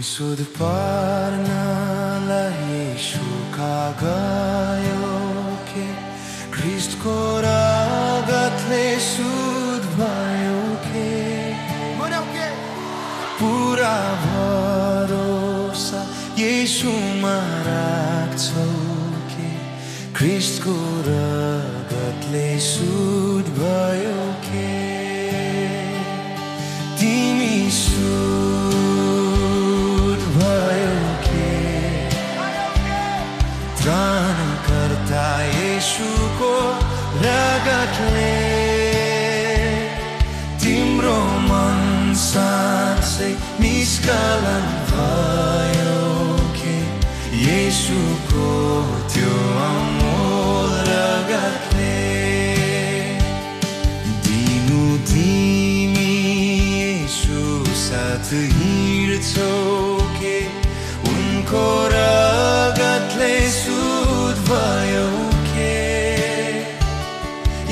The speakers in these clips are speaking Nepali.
शुद्ध पार्नलाई येशूका गयो के ख्रिस्टको रगतले शुद्ध भयो के पुरा भरोसा येशूमा राख्छौ के ख्रिस्टको रगतले शुद्ध भयो के तिमी शुद्ध भयो के त्राणकर्ता येशूको रगतले तिम्रो मन साँच्चै निष्कलन भयो के येशूको त्यो अमोल रगतले दिनु तिमी येशू साथ हिँड्छौ के उनको रगतले शुद्ध भयो के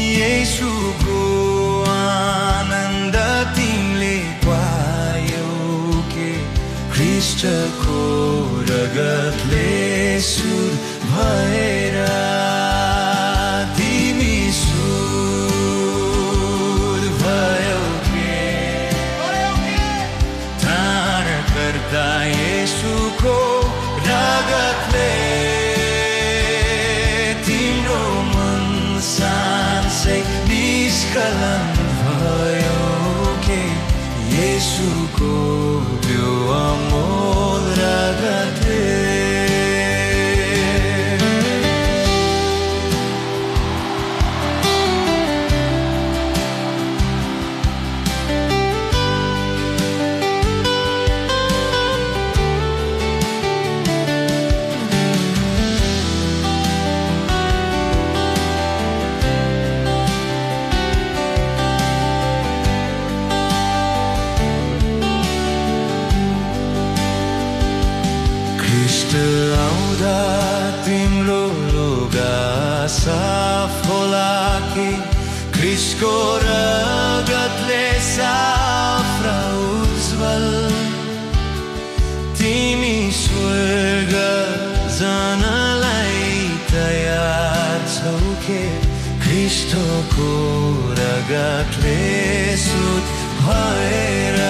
येशूको आनन्द तिमीले पायौ के ख्रिस्टको रगतले शुद्ध भएर तिमी शुद्ध भयो के त्राणकर्ता येशूको रगतले तिम्रो मन साँच्चै निष्कलन भयो के येशूको त्यो अमोल रगतले आउँदा तिम्रो लुगा साफ होला कि ख्रिस्टको रगतले साफ र उज्जवल तिमी स्वर्ग जानलाई तयार छौ के ख्रिस्टको रगतले शुद्ध भएर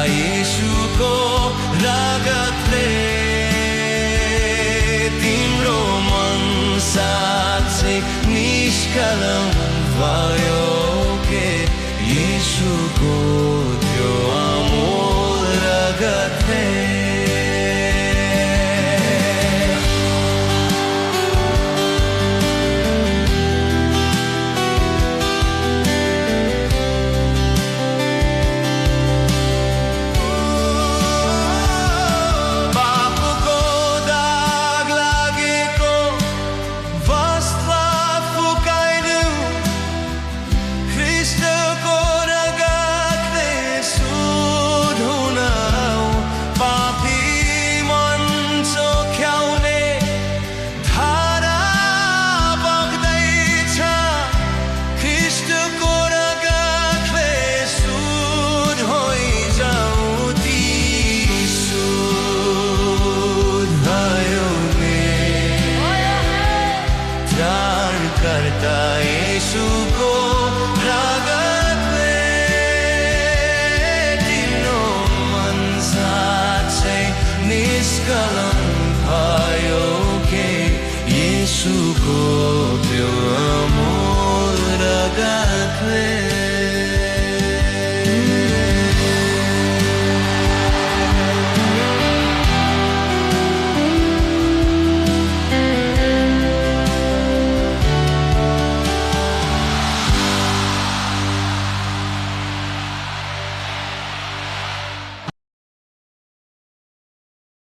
येशूको रगतले तिम्रो मन साँच्चै निष्कलन भयो के येशूको त्यो अमोल रगतले त्राणकर्ता येशूको रगतले तिम्रो मन साँच्चै निष्कलन भयो के येशूको त्यो